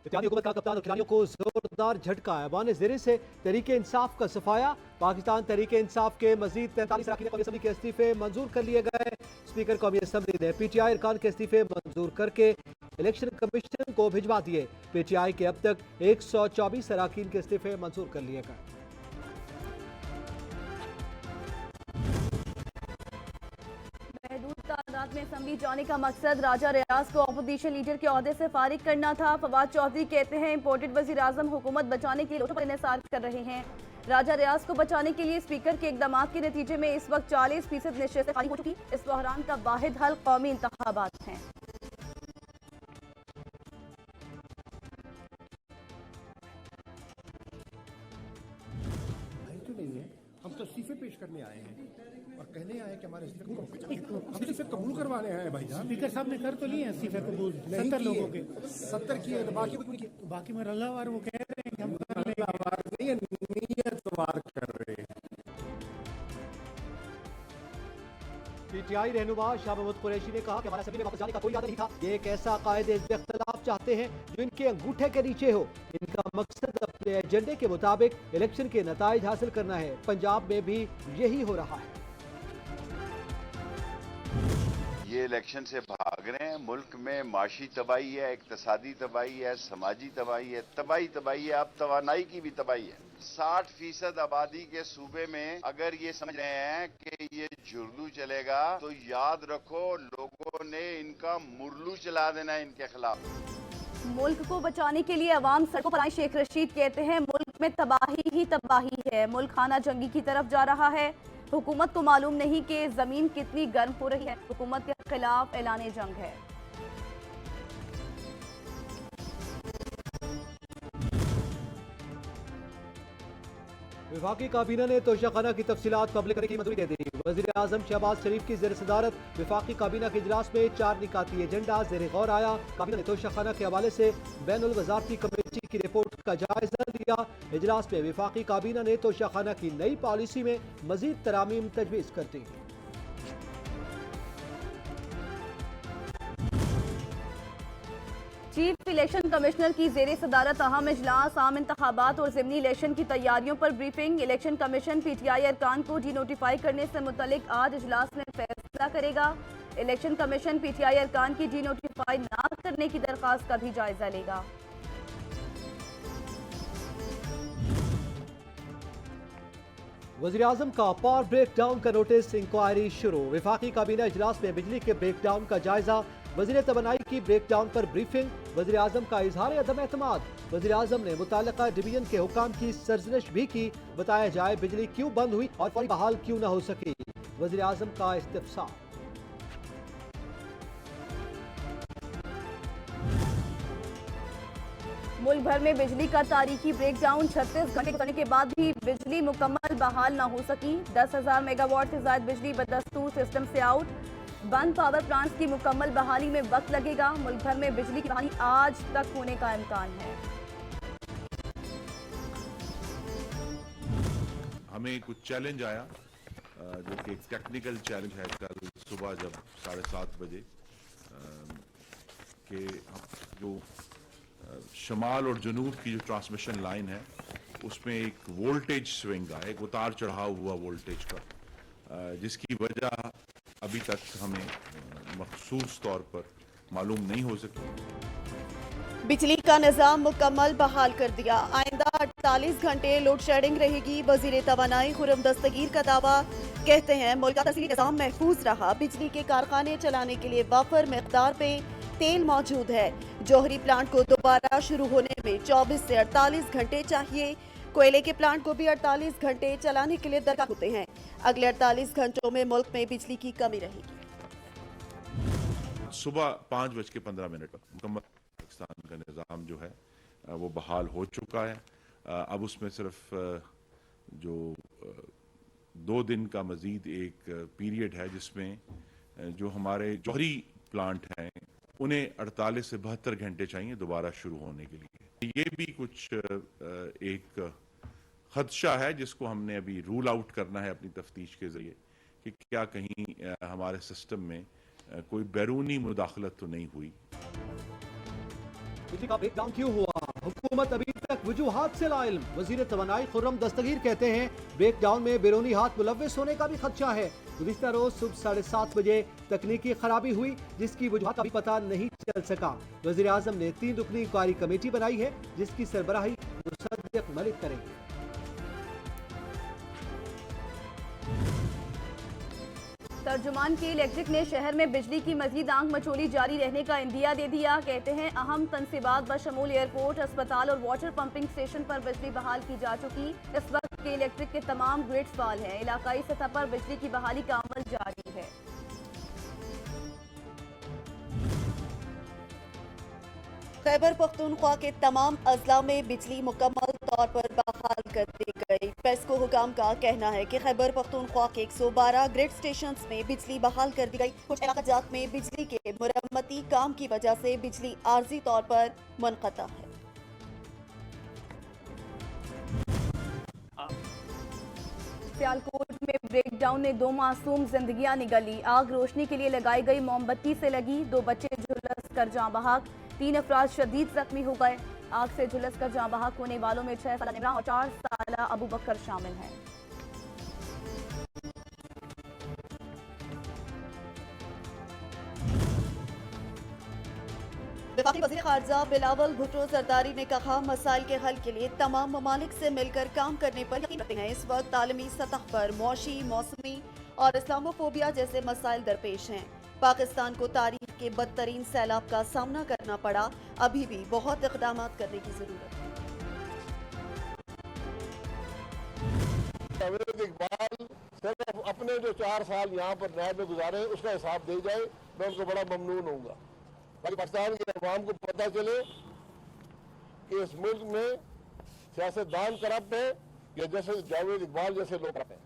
इत्तेहादी हुकूमत का कप्तान और खिलाड़ियों को जोरदार झटका। ऐवान ज़ेरे से तहरीके इंसाफ का सफाया। पाकिस्तान तहरीके इंसाफ के मजीद 43 अरकान कौमी असम्बली के इस्तीफे मंजूर कर लिए गए। स्पीकर कौमी असम्बली ने PTI अरकान के इस्तीफे मंजूर करके इलेक्शन कमीशन को भिजवा दिए। PTI के अब तक 124 अरकान के इस्तीफे मंजूर कर लिए गए। महदूद तादाद में असम्बली जाने का मकसद राजा रियाज को अपोजिशन लीडर के ओहदे से फारिग करना था। फवाद चौधरी कहते हैं इम्पोर्टेड वज़ीर आज़म हुकूमत बचाने के लिए लोटो पर इन्हिसार कर रहे हैं। राजा रियाज को बचाने के लिए स्पीकर के इकदाम के नतीजे में इस वक्त 40% नशिस्तें खाली हो चुकी। इस बहरान का वाहिद हल कौमी इंतखाबात हैं। हम तो इस्तीफे पेश करने आए हैं और कहने आए कि हमारे इस्तीफे कबूल करवाने आए भाई साहब। स्पीकर साहब ने कर तो लिए इस्तीफे कबूल 70 लोगों के 70 किए तो बाकी बाकी में अल्लाहवार वो कह रहे हैं कि हम कर लेंगे। नियतवार कर रहे हैं। PTI रहनुमा शाह महमूद कुरैशी ने कहा कि हमारा सभी में वापस जाने का कोई इरादा नहीं था। ये एक ऐसा कायदे इख्तलाफ चाहते हैं जो इनके अंगूठे के नीचे हो। इनका मकसद अपने एजेंडे के मुताबिक इलेक्शन के नताइज हासिल करना है। पंजाब में भी यही हो रहा है। ये इलेक्शन से भाग रहे हैं। मुल्क में माशी तबाही है, इक्तसादी तबाही है, समाजी तबाही है, तबाही है। अब तवानाई की भी तबाही है। 60% आबादी के सूबे में अगर ये समझ रहे हैं कि ये जुर्दू चलेगा तो याद रखो लोगों ने इनका मुरलू चला देना है इनके खिलाफ। मुल्क को बचाने के लिए अवाम सड़कों पर आए। शेख रशीद कहते हैं मुल्क में तबाही ही तबाही है। मुल्क खाना जंगी की तरफ जा रहा है। हुकूमत को मालूम नहीं कि जमीन कितनी गर्म हो रही है। हुकूमत के खिलाफ ऐलान जंग है। वफाकी काबीना ने तोशाखाना की तफसीलात पब्लिक करने की मंजूरी दे दी। वज़ीर आज़म शहबाज शरीफ की ज़ेर सदारत वफाकी काबीना के इजलास में 4 निकाती एजेंडा ज़ेर गौर आया। काबीना ने तोशाखाना के हवाले से बैनुल वज़ारती कमेटी की रिपोर्ट का जायजा लिया। इजलास में वफाकी काबीना ने तोशाखाना की नई पॉलिसी में मजीद तरामीम तजवीज़ कर दी। चीफ इलेक्शन कमिश्नर की जेर सदारत अहम इजलास। आम इंतखाबात और ज़िमनी इलेक्शन की तैयारियों पर ब्रीफिंग। इलेक्शन कमीशन PTI अरकान को डी नोटिफाई करने से मुतल्लिक आज इजलास में फैसला करेगा। इलेक्शन कमीशन PTI अरकान की डी नोटिफाई न करने की दरख्वास्त का भी जायजा लेगा। वज़ीर आज़म का पावर ब्रेक डाउन का नोटिस। इंक्वायरी शुरू। वफाकी काबीना इजलास में बिजली के ब्रेक डाउन का जायजा। वज़ीर तवानाई की ब्रेक डाउन पर ब्रीफिंग। वज़ीर आज़म का इजहार अदम एतमाद। वज़ीर आज़म ने मुताल्लिका डिवीजन के हुकाम की सरजनश भी की। बताया जाए बिजली क्यों बंद हुई और फौरी बहाल क्यों न हो सकी। वज़ीर आज़म का इस्तिफसार। मुल्क भर में बिजली का तारीखी ब्रेकडाउन। 36 घंटे गुजरने के बाद भी बिजली मुकम्मल बहाल न हो सकी। 10,000 मेगावाट से ज्यादा बिजली बदस्तूर सिस्टम से आउट। बंद पावर प्लांट्स की मुकम्मल बहाली में वक्त लगेगा। मुल्क भर में बिजली की बहाली आज तक होने का इम्कान है। हमें कुछ चैलेंज आया जो कि एक टेक्निकल चैलेंज है। कल सुबह जब 7:30 बजे कि जो शमाल और जनूब की जो ट्रांसमिशन लाइन है उसमें एक वोल्टेज स्विंग है, एक उतार चढ़ाव हुआ वोल्टेज का, जिसकी वजह अभी तक हमें मखसूस तौर पर मालूम नहीं हो सकी। बिजली का निजाम मुकम्मल बहाल कर दिया। आइंदा 48 घंटे लोड शेडिंग रहेगी। वजीर तवानाई खुर्रम दस्तगीर का दावा। कहते हैं मुल्क का तस्लीही निजाम महफूज रहा। बिजली के कारखाने चलाने के लिए वाफर मकदार पे तेल मौजूद है। जौहरी प्लांट को दोबारा शुरू होने में 24 से 48 घंटे चाहिए। कोयले के प्लांट को भी 48 घंटे चलाने के लिए दरकार होते हैं। अगले 48 घंटों में मुल्क में बिजली की कमी रहेगी। सुबह 5:15 पर मुकम्मल पाकिस्तान का निज़ाम जो है वो बहाल हो चुका है। अब उसमें सिर्फ जो 2 दिन का मजीद एक पीरियड है जिसमें जो हमारे जौहरी प्लांट हैं उन्हें 48 से 72 घंटे चाहिए दोबारा शुरू होने के लिए। ये भी कुछ एक खदशा है जिसको हमने अभी रूल आउट करना है अपनी तफ्तीश के जरिए कि क्या कहीं हमारे सिस्टम में कोई बैरूनी मुदाखलत तो नहीं हुई। बिजली का ब्रेकडाउन क्यों हुआ? हुकूमत अभी तक वजूहात से लाइल्म। वजीर तवानाई खुर्रम दस्तगीर कहते हैं ब्रेकडाउन में बैरूनी हाथ मुलव्विस होने का भी खदशा है। गुज़िश्ता रोज सुबह 7:30 बजे तकनीकी खराबी हुई जिसकी वजूहात अभी पता नहीं चल सका। वज़ीर आज़म ने 3 रुकनी इंक्वायरी कमेटी बनाई है जिसकी सरबराही मुसद्दिक मलिक करेंगे। तर्जुमान के इलेक्ट्रिक ने शहर में बिजली की मजीद आंख मचोली जारी रहने का इंदिया दे दिया। कहते हैं अहम तनसीबात बशमूल एयरपोर्ट, अस्पताल और वाटर पंपिंग स्टेशन पर बिजली बहाल की जा चुकी। इस वक्त के इलेक्ट्रिक के तमाम ग्रिड्स फाल हैं। इलाकाई सतह पर बिजली की बहाली का अमल जारी है। खैबर पख्तूनख्वा के तमाम अजला में बिजली मुकम्मल तौर पर बहाल कर दी गई। पेस्को हुकाम का कहना है कि खैबर पख्तूनख्वा के 112 ग्रिड स्टेशंस में बिजली बहाल कर दी गई। कुछ इलाकाजात में बिजली के मुरम्मती काम की वजह से बिजली आर्जी तौर पर मुनक़ता है। सियालकोट में ब्रेकडाउन ने 2 मासूम जिंदगियां निगली। आग रोशनी के लिए लगाई गई मोमबत्ती से लगी। 2 बच्चे झुलस कर जाँ बहक, 3 अफराद शदीद जख्मी हो गए। आग से झुलस कर जाँ बहक होने वालों में 6 साल इमरान और 4 साल अबू बकर शामिल हैं। वफाकी वज़ीर ख़ारजा बिलावल भुट्टो जरदारी ने कहा मसाइल के हल के लिए तमाम ममालिक से मिलकर काम करने पर यकीन रखते हैं। इस वक्त आलमी सतह पर मौशी, मौसमी और इस्लामोफोबिया जैसे मसाइल दरपेश हैं। पाकिस्तान को तारीख के बदतरीन सैलाब का सामना करना पड़ा। अभी भी बहुत इक़दाम करने की जरूरत है। जावेद इकबाल सिर्फ अपने जो 4 साल यहाँ पर नैब में गुजारे उसका हिसाब दे जाए, मैं उनको बड़ा ममनून होऊंगा। ताकि पाकिस्तान के अवाम को पता चले कि इस मुल्क में सियासतदान करप्ट है या जैसे जावेद इकबाल जैसे लोग करप्ट हैं।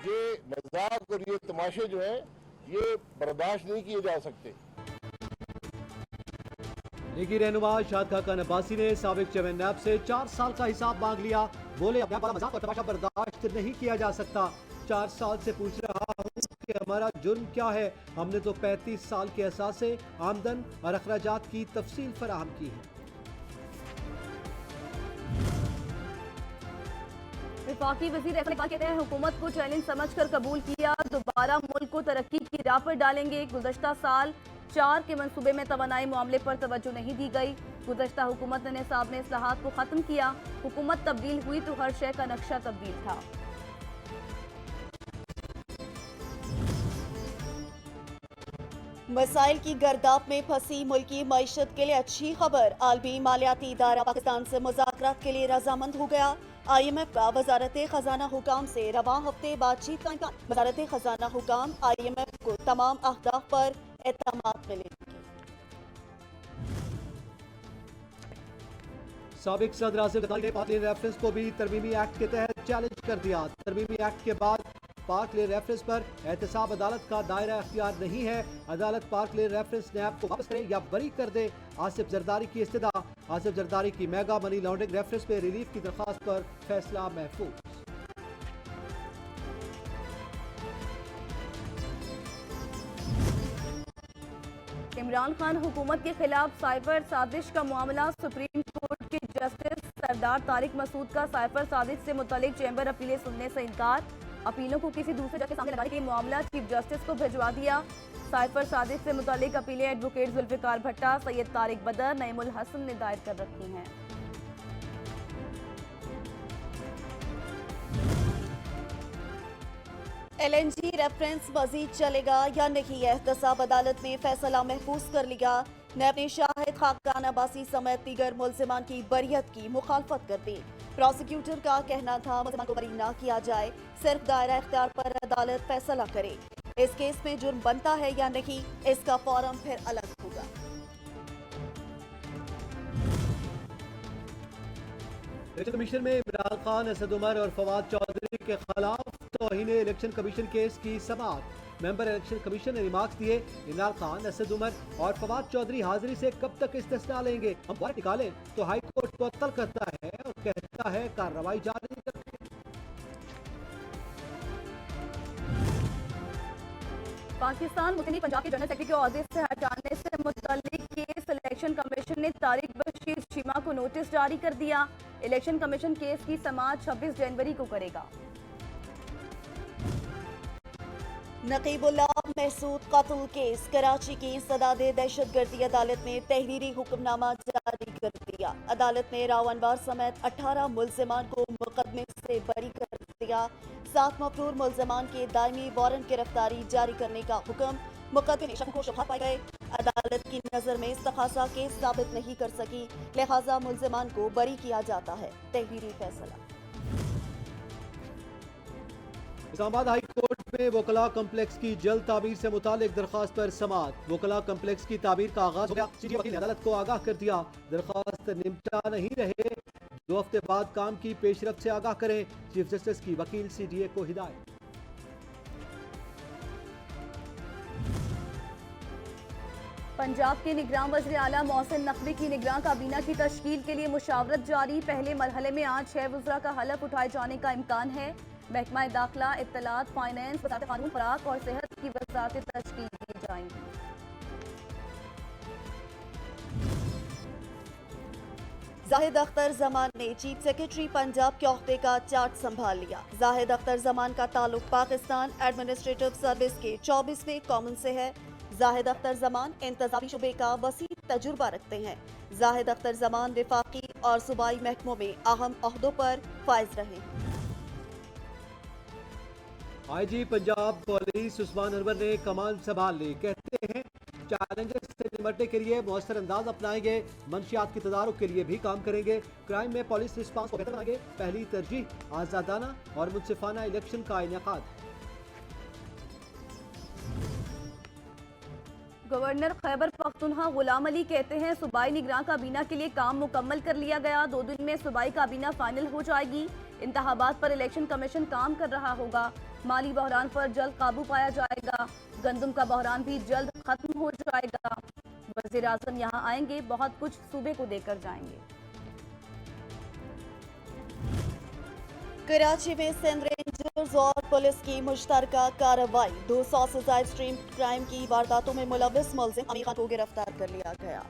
ये मजाक और ये तमाशे जो हैं ये बर्दाश्त नहीं किए जा सकते। लीगी रहनुमा शाद खान अब्बासी ने साबिक चेयरमैन नैब से 4 साल का हिसाब मांग लिया। बोले अब यहाँ मजाक और तमाशा बर्दाश्त नहीं किया जा सकता। 4 साल से पूछ रहा हूँ कि हमारा जुर्म क्या है। हमने तो 35 साल के असासे, आमदन और अखराजात की तफसील फराहम की है। वफाकी वज़ीर इकबाल कहते हैं हुकूमत को चैलेंज समझकर कबूल किया। दोबारा मुल्क को तरक्की की राह पर डालेंगे। गुज़श्ता साल 4 के मंसूबे में तवानाई मामले पर तवज्जो नहीं दी गई। गुज़श्ता हुकूमत ने निसाब में इस्लाहात को ख़त्म किया। हुकूमत तब्दील हुई तो हर शय का नक्शा तब्दील था। मसाइल की गर्दाब में फंसी मुल्की मईशत के लिए अच्छी खबर। आलमी मालियाती इदारा पाकिस्तान से मुज़ाकरात के लिए रजामंद हो गया। IMF का वजारत खजाना हुकाम से रवां हफ्ते बातचीत का इम्कान। वजारत खजाना हुकाम IMF को तमाम अहदाफ पर एतमाद मिलेगी। साबिक सदर आसिफ जरदारी ने पाक लेन रेफरेंस को भी तरमीमी एक्ट के तहत चैलेंज कर दिया। तरमीमी एक्ट के बाद पाक लेन रेफरेंस पर एहतसाब अदालत का दायरा अख्तियार नहीं है। अदालत पाक लेन रेफरेंस नैब को वापस करे या बरी कर दे। आसिफ जरदारी की इस्तदा। आसिफ जरदारी की मेगा मनी लॉन्ड्रिंग रेफरेंस पे रिलीफ की दरख्वास्त पर फैसला महफूज। इमरान खान हुकूमत के खिलाफ साइफर साजिश का मामला। सुप्रीम कोर्ट के जस्टिस सरदार तारिक मसूद का साइफर साजिश से मुतल्लिक चैम्बर अपीलें सुनने से इनकार। अपीलों को किसी दूसरे जज के सामने लगाने के मामला चीफ जस्टिस को भिजवा दिया। साइफर साजिश से मुतल्लिक अपीलें एडवोकेट जुल्फिकार भट्टा, सैयद तारिक बदर, नईमुल हसन ने दायर कर रखी हैं। LNG रेफरेंस मजीद चलेगा या नहीं, एहतसाब अदालत ने फैसला महफूज कर लिया। नैब ने शाहिद खाकान अब्बासी समेत दीगर मुल्जिमान की बरियत की मुखालफत कर दी। प्रोसिक्यूटर का कहना था मुल्जिमान को बरी ना किया जाए, सिर्फ दायरा इख्तियार पर अदालत फैसला करे। इस केस में जुर्म बनता है या नहीं, इसका फॉर्म फिर अलग होगा। इलेक्शन कमीशन में इमरान खान, असद उमर और फवाद चौधरी के खिलाफ तौहीन इलेक्शन कमीशन केस की समाअत। मेंबर इलेक्शन कमीशन ने रिमार्क्स दिए, इमरान खान, असद उमर और फवाद चौधरी हाजिरी से कब तक इस्तिस्ना लेंगे। हम वारंट निकालें तो हाई कोर्ट मुअत्तल करता है और कहता है कार्रवाई जारी रखें। पाकिस्तान मुस्लिम लीग पंजाब के जनरल सेक्रेटरी के ओहदे से हटाने से मुतल्लिक केस इलेक्शन कमीशन ने तारिक बशीर चीमा को नोटिस जारी कर दिया। इलेक्शन कमीशन केस की समाअत 26 जनवरी को करेगा। नकीबुल्लाह महसूद कत्ल केस कराची की सदाद दहशतगर्दी अदालत ने तहरीरी हुक्मनामा जारी कर दिया। अदालत ने राव अनवर समेत 18 मुल्जिमान को मुकदमे से बरी कर दिया। 7 मफरूर मुल्जिमान के दायमी वारंट गिरफ्तारी जारी करने का हुक्म। मुकदमे में शक को शुबहा पाए गए। अदालत की नजर में इस्तखासा केस साबित नहीं कर सकी, लिहाजा मुल्जिमान को बरी किया जाता है। तहरीरी फैसला। इस्लामाबाद हाई कोर्ट में वकला कम्प्लेक्स की जल्द तामीर से मुतालिक दरखास्त पर समाअत। वकला कम्प्लेक्स की तामीर का आगाज हो गया। सीधी वकील ने अदालत को आगाह कर दिया, दरखास्त निपटा नहीं रहे, 2 हफ्ते बाद काम की पेशरफ्त से आगाह करें। चीफ जस्टिस की वकील CDA को हिदायत। पंजाब के निगरान वज़ीर आला मोहसिन नकवी की निगरान काबीना की तश्कील के लिए मुशावरत जारी। पहले मरहले में आज 6 वज़रा का हलफ उठाए जाने का इम्कान है। महकमा दाखिला, इत्तलात, फाइनेंस, वज़ारत कानून, खुराक और सेहत की वज़ारतें तश्कील की जाएंगी। जाहिद अख्तर जमान ने चीफ सेक्रेटरी पंजाब के ओहदे का चार्ज संभाल लिया। जाहिद अख्तर जमान का ताल्लुक पाकिस्तान एडमिनिस्ट्रेटिव सर्विस के 24वें कॉमन से है। जाहिद अख्तर जमान इंतजामी शुबे का वसी तजुर्बा रखते हैं। जाहिद अख्तर जमान विफाकी और सूबाई महकमों में अहम ओहदों पर फाइज रहे। IG पंजाब पुलिस उस्मान अनवर ने कमान संभाल ली। कहते हैं चैलेंजेस से निपटने के लिए मौसर अंदाज अपनाएंगे, मंशियात की तदारुक के लिए भी काम करेंगे। क्राइम में पुलिस रिस्पांस को बेहतर बनाएंगे। पहली तरजीह आजादाना और मुनसिफाना इलेक्शन का इनेकाद। गवर्नर खैबर पख्तूनख्वा गुलाम अली कहते हैं सूबाई निगरान काबीना के लिए काम मुकम्मल कर लिया गया। 2 दिन में सूबाई काबीना फाइनल हो जाएगी। इंतखाबात पर इलेक्शन कमीशन काम कर रहा होगा। माली बहरान पर जल्द काबू पाया जाएगा। गंदम का बहरान भी जल्द खत्म हो जाएगा। वज़ीर आज़म यहाँ आएंगे, बहुत कुछ सूबे को देकर जाएंगे। कराची में सिंध रेंजर्स और पुलिस की मुश्तरका कार्रवाई। 200 से ज्यादा स्ट्रीम क्राइम की वारदातों में मुलविस मुल्जिम अमीर खान को गिरफ्तार कर लिया गया।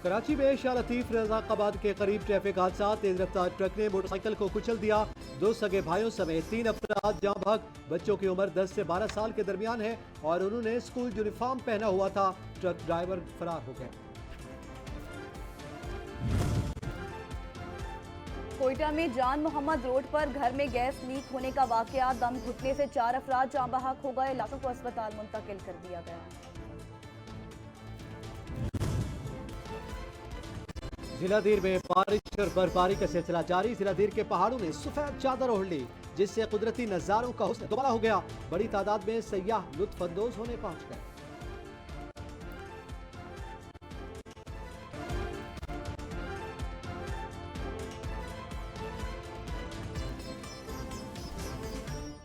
कराची में शाह लतीफ रज़ाकाबाद के करीब ट्रैफिक हादसा। तेज रफ्तार ट्रक ने मोटरसाइकिल को कुचल दिया। 2 सगे भाइयों समेत 3 अफराद जाँ भाग। बच्चों की उम्र 10 से 12 साल के दरमियान है और उन्होंने स्कूल यूनिफॉर्म पहना हुआ था। ट्रक ड्राइवर फरार हो गए। कोयटा में जान मोहम्मद रोड पर घर में गैस लीक होने का वाकया। दम घुटने से 4 अफराद जाँ बहक हो गए। लाशों को अस्पताल मुंतकिल कर दिया गया। जिलाधीर में बारिश और बर्फबारी का सिलसिला जारी। जिलाधीर के पहाड़ों ने सफेद चादर ओढ़ ली, जिससे कुदरती नजारों का हुस्न दोबारा हो गया। बड़ी तादाद में सयाह लुत्फ अंदोज होने पहुंच गए।